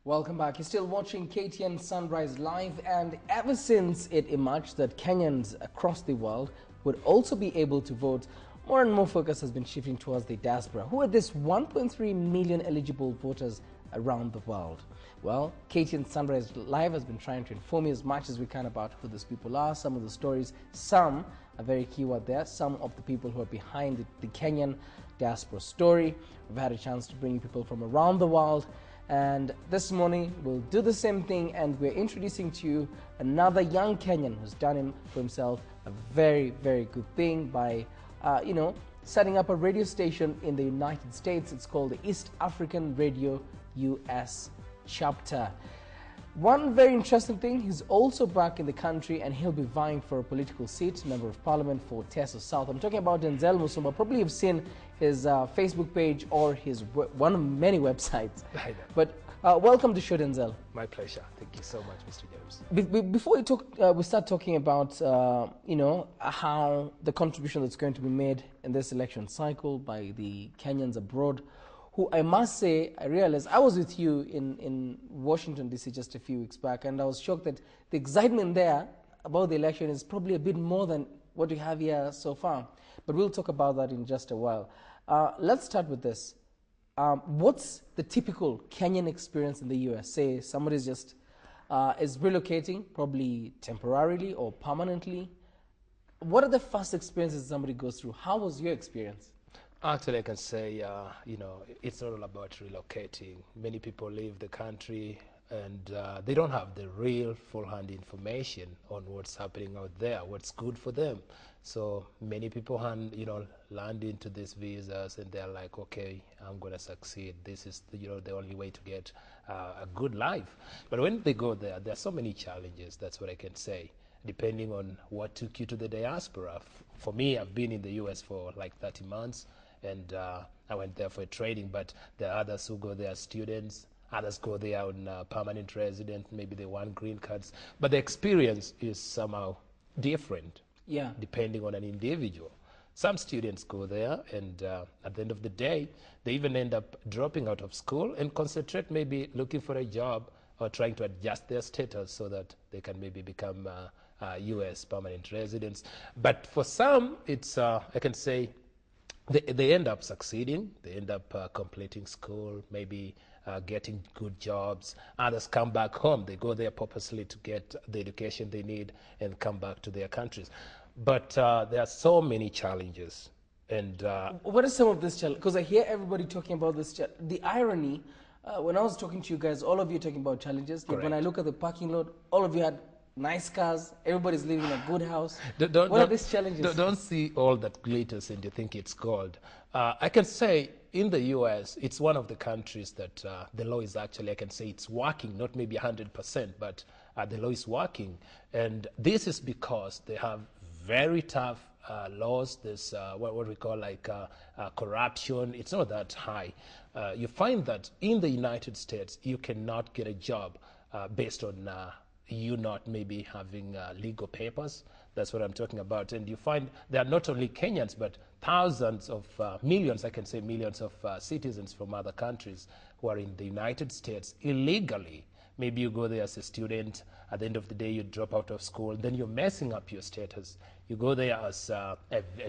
Welcome back. You're still watching KTN Sunrise Live, and ever since it emerged that Kenyans across the world would also be able to vote, more and more focus has been shifting towards the diaspora, who are this 1.3 million eligible voters around the world. Well, KTN Sunrise Live has been trying to inform you as much as we can about who these people are, some of the stories, some are very keyword there, some of the people who are behind the Kenyan diaspora story. We've had a chance to bring you people from around the world. And this morning, we'll do the same thing, and we're introducing to you another young Kenyan who's done for himself a very, very good thing by, setting up a radio station in the United States. It's called the East African Radio US chapter. One very interesting thing, he's also back in the country and he'll be vying for a political seat, Member of Parliament for Teso South. I'm talking about Denzel Musumba. Probably you've seen his Facebook page or his one of many websites. But welcome to show, Denzel. My pleasure. Thank you so much, Mr. James. Before we start talking about, how the contribution that's going to be made in this election cycle by the Kenyans abroad, who I must say, I realized I was with you in Washington, D.C. just a few weeks back, and I was shocked that the excitement there about the election is probably a bit more than what we have here so far. But we'll talk about that in just a while. Let's start with this. What's the typical Kenyan experience in the U.S.? Say somebody just is relocating, probably temporarily or permanently. What are the first experiences somebody goes through? How was your experience? Actually, I can say, it's not all about relocating. Many people leave the country and they don't have the real full-hand information on what's happening out there, what's good for them. So many people land into these visas and they're like, okay, I'm going to succeed. This is the only way to get a good life. But when they go there, there are so many challenges. That's what I can say, depending on what took you to the diaspora. For me, I've been in the U.S. for like 30 months. And I went there for trading, but there are others who go there as students, others go there on permanent resident, maybe they want green cards. But the experience is somehow different, depending on an individual. Some students go there, and at the end of the day, they even end up dropping out of school and concentrate maybe looking for a job or trying to adjust their status so that they can maybe become U.S. permanent residents. But for some, it's, I can say, they end up succeeding, they end up completing school, maybe getting good jobs. Others come back home. They go there purposely to get the education they need and come back to their countries. But there are so many challenges. And what are some of these challenges? Because I hear everybody talking about this. The irony, when I was talking to you guys, all of you talking about challenges. Correct. When I look at the parking lot, all of you had nice cars, everybody's living in a good house. What are these challenges? Don't see all that glitters and you think it's gold. I can say in the US, it's one of the countries that the law is actually, I can say it's working, not maybe 100%, but the law is working. And this is because they have very tough laws. There's what we call like corruption. It's not that high. You find that in the United States, you cannot get a job based on you not maybe having legal papers. That's what I'm talking about. And you find there are not only Kenyans, but thousands of millions, I can say millions of citizens from other countries who are in the United States illegally. Maybe you go there as a student, at the end of the day you drop out of school, then you're messing up your status. You go there as a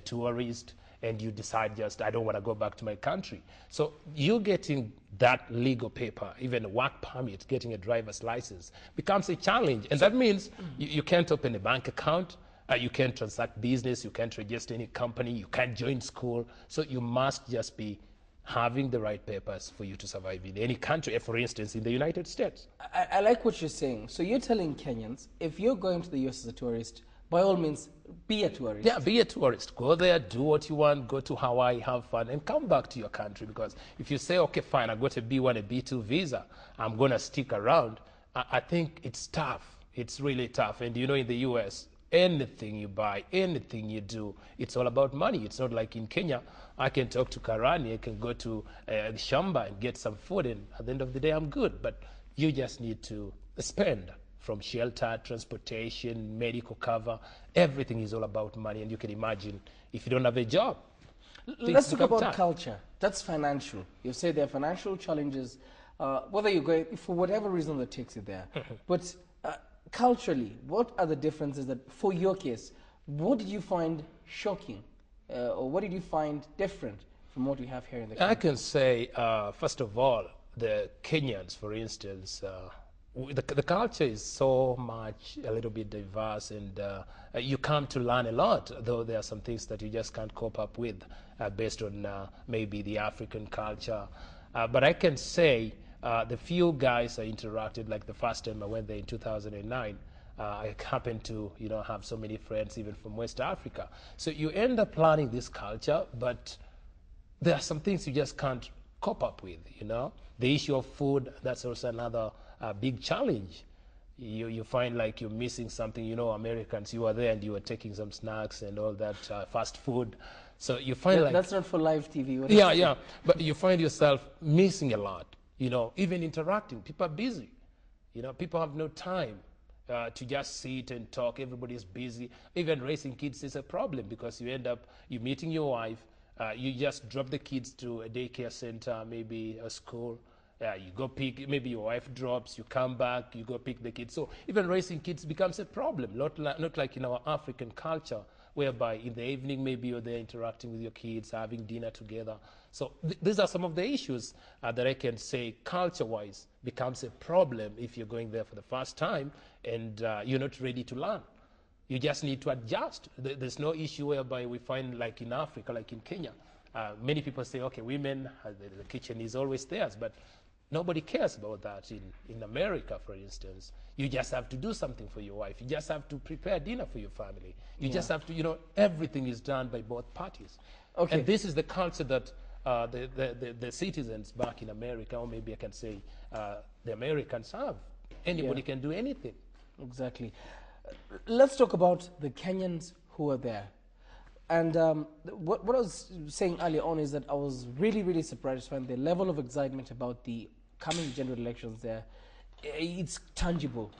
tourist, and you decide just, I don't want to go back to my country. So you getting that legal paper, even a work permit, getting a driver's license, becomes a challenge. And that means you can't open a bank account, you can't transact business, you can't register any company, you can't join school. So you must just be having the right papers for you to survive in any country, for instance, in the United States. I like what you're saying. So you're telling Kenyans, if you're going to the US as a tourist, by all means, be a tourist. Yeah, be a tourist. Go there, do what you want, go to Hawaii, have fun, and come back to your country. Because if you say, okay, fine, I got a B1, a B2 visa, I'm going to stick around, I think it's tough. It's really tough. And in the U.S., anything you buy, anything you do, it's all about money. It's not like in Kenya. I can talk to Karani, I can go to Shamba and get some food, and at the end of the day, I'm good. But you just need to spend. From shelter, transportation, medical cover, everything is all about money. And you can imagine if you don't have a job. Let's talk about culture. That's financial. You say there are financial challenges whether you're going, for whatever reason that takes you there. But culturally, what are the differences that, for your case, what did you find shocking? Or what did you find different from what you have here in the country? I can say, first of all, the Kenyans, for instance, the culture is so much a little bit diverse, and you come to learn a lot, though there are some things that you just can't cope up with based on maybe the African culture. But I can say the few guys I interacted, like the first time I went there in 2009, I happened to, have so many friends even from West Africa. So you end up learning this culture, but there are some things you just can't cope up with, The issue of food, that's also another big challenge. You find like you're missing something, Americans, you are there and you were taking some snacks and all that fast food. So you find like... That's not for live TV. Yeah. But you find yourself missing a lot, even interacting. People are busy. People have no time to just sit and talk. Everybody's busy. Even raising kids is a problem because you end up, you're meeting your wife, you just drop the kids to a daycare center, maybe a school. You go pick, maybe your wife drops, you come back, you go pick the kids. So even raising kids becomes a problem, not like in our African culture, whereby in the evening maybe you're there interacting with your kids, having dinner together. So these are some of the issues that I can say culture-wise becomes a problem if you're going there for the first time and you're not ready to learn. You just need to adjust. There's no issue whereby we find like in Africa, like in Kenya, many people say, okay, women, the kitchen is always theirs, but nobody cares about that. In America, for instance, you just have to do something for your wife. You just have to prepare dinner for your family. You just have to, everything is done by both parties. Okay. And this is the culture that the citizens back in America, or maybe I can say the Americans have. Anybody can do anything. Exactly. Let's talk about the Kenyans who are there. And what I was saying earlier on is that I was really, really surprised to find the level of excitement about the coming general elections there. It's tangible.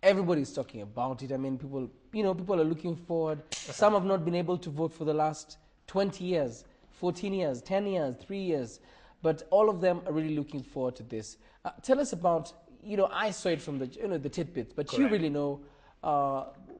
Everybody's talking about it. I mean, people are looking forward. Some have not been able to vote for the last 20 years, 14 years, 10 years, 3 years. But all of them are really looking forward to this. Tell us about, I saw it from the, the tidbits, but Correct. You really know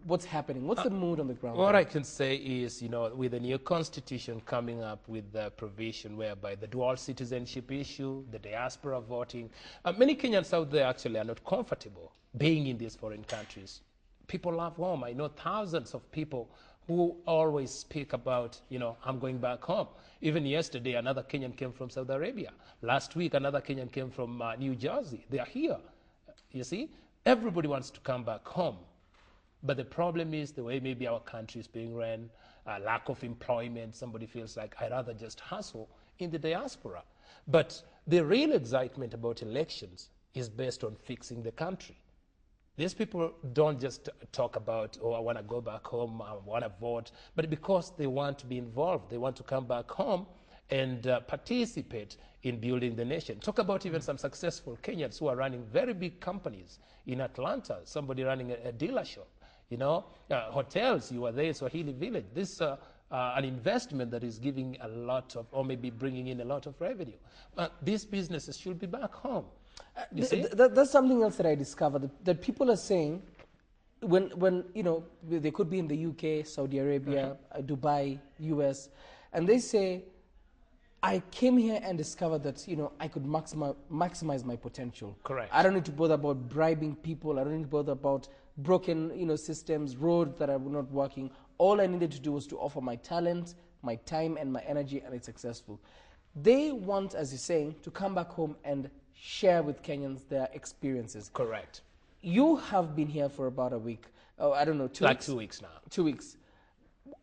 what's happening. What's the mood on the ground? What I can say is, with the new constitution coming up with the provision whereby the dual citizenship issue, the diaspora voting, many Kenyans out there actually are not comfortable being in these foreign countries. People love home. I know thousands of people who always speak about, I'm going back home. Even yesterday, another Kenyan came from Saudi Arabia. Last week, another Kenyan came from New Jersey. They are here. You see, everybody wants to come back home. But the problem is the way maybe our country is being run, lack of employment. Somebody feels like, I'd rather just hustle in the diaspora. But the real excitement about elections is based on fixing the country. These people don't just talk about, I want to go back home, I want to vote, but because they want to be involved. They want to come back home and participate in building the nation. Talk about even some successful Kenyans who are running very big companies in Atlanta, somebody running a dealership. Hotels, you are there in Swahili Village. This is an investment that is giving a lot of, or maybe bringing in a lot of revenue. These businesses should be back home. That's something else that I discovered, that people are saying, when they could be in the UK, Saudi Arabia, Dubai, US, and they say, I came here and discovered that, I could maximize my potential. Correct. I don't need to bother about bribing people. I don't need to bother about broken, systems, roads that are not working. All I needed to do was to offer my talent, my time, and my energy, and it's successful. They want, as you're saying, to come back home and share with Kenyans their experiences. Correct. You have been here for about a week. I don't know, 2 weeks? Like 2 weeks now. 2 weeks.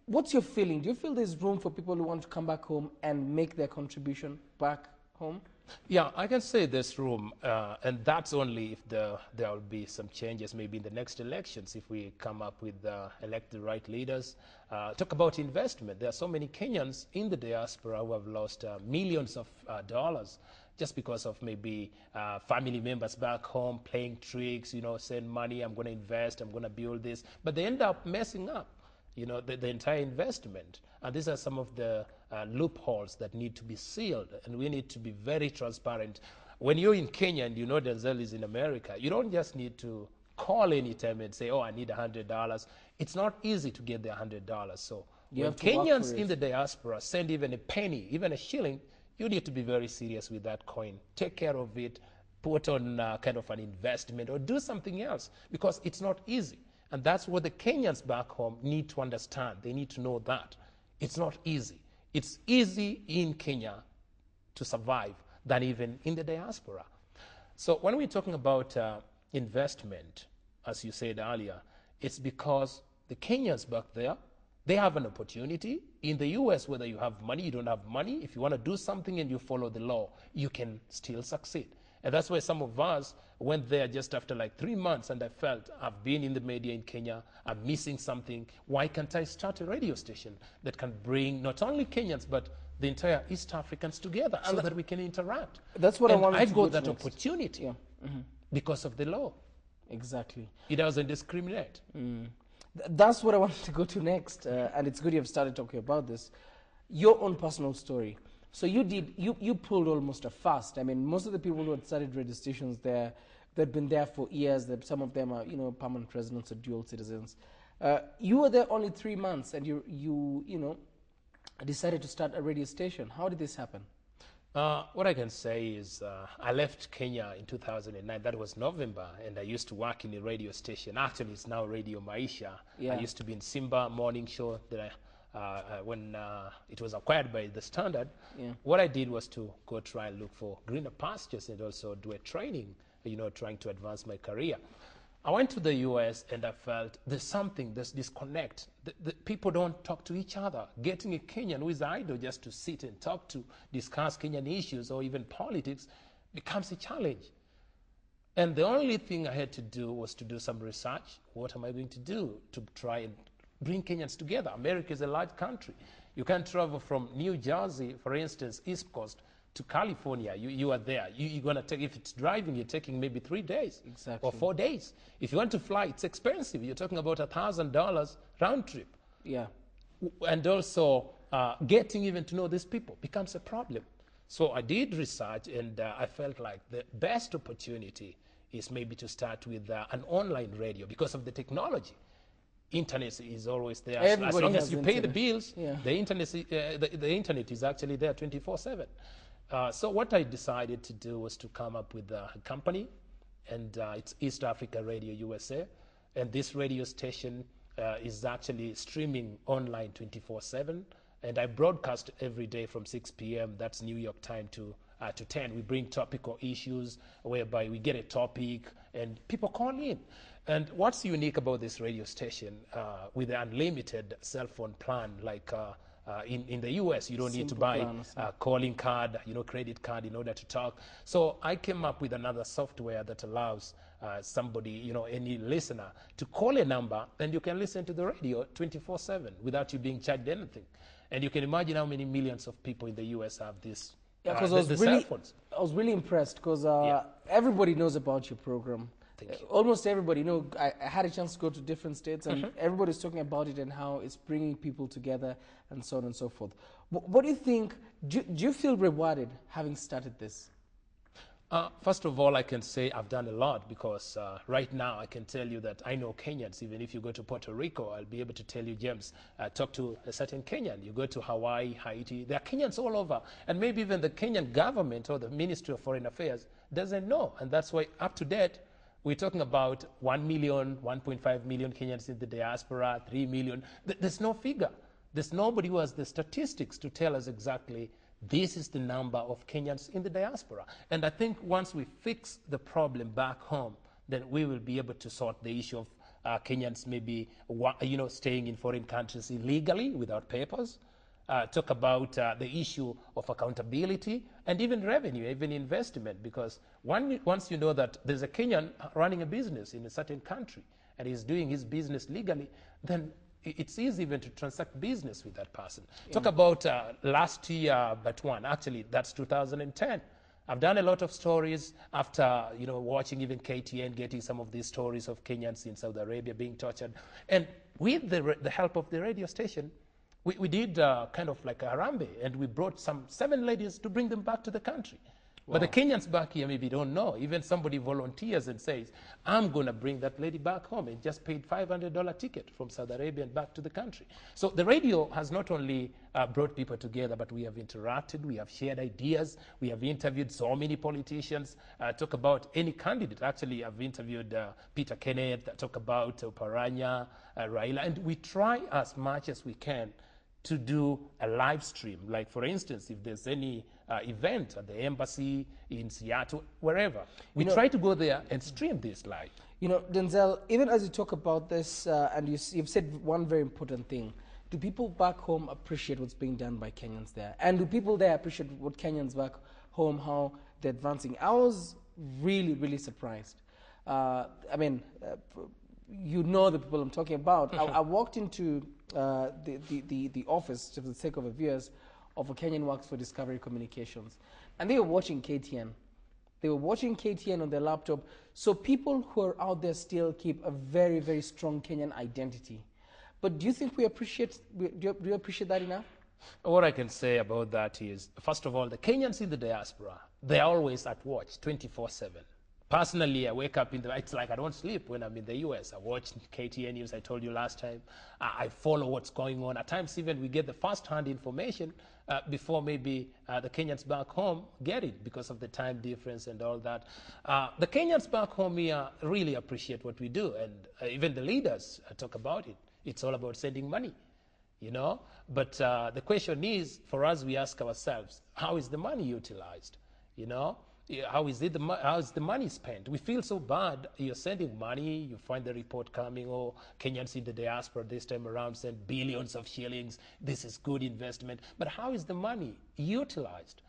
What's your feeling? Do you feel there's room for people who want to come back home and make their contribution back home? Yeah, I can say there's room, and that's only if there will be some changes maybe in the next elections, if we come up with elect the right leaders. Talk about investment. There are so many Kenyans in the diaspora who have lost millions of dollars just because of maybe family members back home playing tricks, send money, I'm going to invest, I'm going to build this, but they end up messing up, the entire investment. And these are some of the loopholes that need to be sealed, and we need to be very transparent. when you're in Kenya and you know Denzel is in America, you don't just need to call anytime and say, oh, I need $100. It's not easy to get the $100. So You when have to work Kenyans for in it. the diaspora send even a penny, even a shilling, you need to be very serious with that coin. Take care of it, put on kind of an investment or do something else because it's not easy. And that's what the Kenyans back home need to understand. They need to know that. It's not easy. It's easy in Kenya to survive than even in the diaspora. So when we're talking about investment, as you said earlier, it's because the Kenyans back there, they have an opportunity. In the US, whether you have money, you don't have money, if you want to do something and you follow the law, you can still succeed. And that's why some of us went there just after like 3 months and I felt I've been in the media in Kenya, I'm missing something. Why can't I start a radio station that can bring not only Kenyans, but the entire East Africans together so that we can interact? That's what I wanted I to got go to that next. opportunity Yeah. because of the law. Exactly. It doesn't discriminate. That's what I wanted to go to next, and it's good you have started talking about this. Your own personal story. So you pulled almost a fast. I mean, most of the people who had started radio stations there, they'd been there for years. Some of them are, permanent residents or dual citizens. You were there only 3 months, and you decided to start a radio station. How did this happen? What I can say is I left Kenya in 2009. That was November, and I used to work in a radio station. Actually, it's now Radio Maisha. Yeah. I used to be in Simba morning show that when it was acquired by the Standard. Yeah. What I did was to go try and look for greener pastures and also do a training, trying to advance my career. I went to the US and I felt there's this disconnect. The people don't talk to each other. Getting a Kenyan who is idle just to sit and talk to, discuss Kenyan issues or even politics becomes a challenge. And the only thing I had to do was to do some research. What am I going to do to try and bring Kenyans together? America is a large country. You can travel from New Jersey, for instance, East Coast, to California. You are there. You're going to take, if it's driving, you're taking maybe 3 days or 4 days. If you want to fly, it's expensive. You're talking about $1,000 round trip. Yeah. And also getting even to know these people becomes a problem. So I did research and I felt like the best opportunity is maybe to start with an online radio because of the technology. Internet is always there. As long as you pay the bills, the internet is actually there 24/7. So what I decided to do was to come up with a company, and it's East Africa Radio USA. And this radio station is actually streaming online 24/7. And I broadcast every day from 6 p.m. That's New York time to 10. We bring topical issues whereby we get a topic and people call in. And what's unique about this radio station with the unlimited cell phone plan, like in the US, you don't need to buy a calling card, credit card in order to talk. So I came up with another software that allows somebody, any listener, to call a number and you can listen to the radio 24/7 without you being charged anything. And you can imagine how many millions of people in the US have this. Yeah, because I was really impressed because everybody knows about your program. Almost everybody. I had a chance to go to different states and everybody's talking about it and how it's bringing people together and so on and so forth. What do you think? Do you feel rewarded having started this? First of all, I can say I've done a lot because right now I can tell you that I know Kenyans. Even if you go to Puerto Rico, I'll be able to tell you, James, talk to a certain Kenyan. You go to Hawaii, Haiti, there are Kenyans all over. And maybe even the Kenyan government or the Ministry of Foreign Affairs doesn't know. And that's why up to date, we're talking about 1 million, 1.5 million Kenyans in the diaspora, 3 million. There's no figure. There's nobody who has the statistics to tell us exactly this is the number of Kenyans in the diaspora. And I think once we fix the problem back home, then we will be able to sort the issue of Kenyans maybe staying in foreign countries illegally without papers. Talk about the issue of accountability and even revenue, even investment, because once you know that there's a Kenyan running a business in a certain country and he's doing his business legally, then it's easy even to transact business with that person. Yeah. Talk about last year, but one, actually, that's 2010. I've done a lot of stories after, watching even KTN, getting some of these stories of Kenyans in Saudi Arabia being tortured. And with the help of the radio station, we did kind of like a Harambe, and we brought some 7 ladies to bring them back to the country. But the Kenyans back here maybe don't know. Even somebody volunteers and says, I'm going to bring that lady back home, and just paid $500 ticket from Saudi Arabia and back to the country. So the radio has not only brought people together, but we have interacted, we have shared ideas, we have interviewed so many politicians, talk about any candidate. Actually, I've interviewed Peter Kenneth, talk about Paranya, Raila, and we try as much as we can to do a live stream. Like, for instance, if there's any event at the embassy in Seattle, wherever, we try to go there and stream this live. You know, Denzel, even as you talk about this, and you've said one very important thing, do people back home appreciate what's being done by Kenyans there? And do people there appreciate what Kenyans back home, how they're advancing? I was really, really surprised. I mean, you know the people I'm talking about. I walked into the office, just for the sake of the viewers, of a Kenyan Works for Discovery Communications, and they were watching KTN. They were watching KTN on their laptop. So people who are out there still keep a very, very strong Kenyan identity. But do you think we appreciate, do you appreciate that enough? What I can say about that is, first of all, the Kenyans in the diaspora, they're always at watch 24/7. Personally, I wake up it's like I don't sleep when I'm in the US. I watch KTN News, I told you last time. I follow what's going on. At times even we get the first-hand information before maybe the Kenyans back home get it because of the time difference and all that. The Kenyans back home here really appreciate what we do, and even the leaders talk about it. It's all about sending money, you know. But the question is, for us, we ask ourselves, how is the money utilized, you know? How is the money spent? We feel so bad. You're sending money, you find the report coming, oh, Kenyans in the diaspora this time around sent billions of shillings. This is good investment. But how is the money utilized?